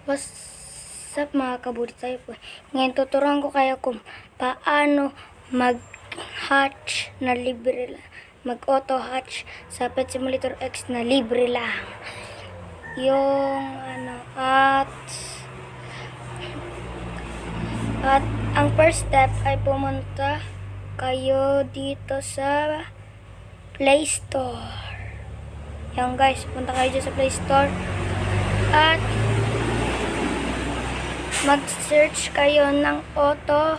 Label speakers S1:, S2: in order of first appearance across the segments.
S1: What's up mga kaburitay po? Ngayon tuturuan ko kayo kung paano mag-hatch na libre lang. Mag-auto hatch sa Pet Simulator X na libre lang. At ang first step ay pumunta kayo dito sa Play Store. Yan guys, punta kayo dito sa Play Store at mag-search kayo ng auto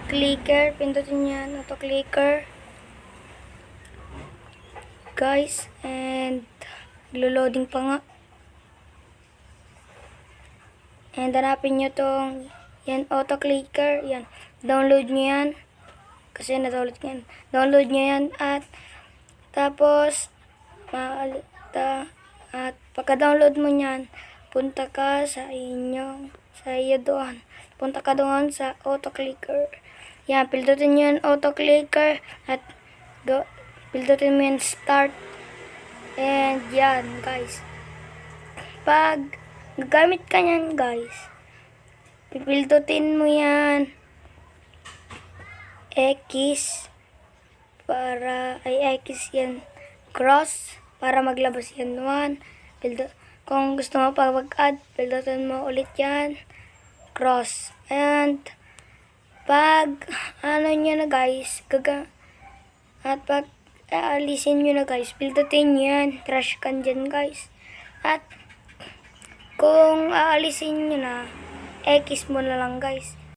S1: clicker. Pindutin niyo yan, auto clicker guys, and loading pa nga, and hanapin nyo tong yan, auto clicker, yan, download nyo yan kasi na-download nyo yan, download nyo yan at tapos at pagka-download mo nyan, punta ka sa iyo doon. Punta ka doon sa auto clicker. Yan, pildutin nyo yung auto clicker at pildutin mo yung start. And yan guys. Pag nagamit ka nyan guys, pipildutin mo yan X para X yan, cross para maglabas yan 1. Kung gusto mo pa mag-add, pildutin mo ulit yan, cross. And pag nyo na guys, at pag aalisin nyo na guys, pildutin nyo yan, trash can dyan guys. At kung aalisin nyo na, X mo na lang guys.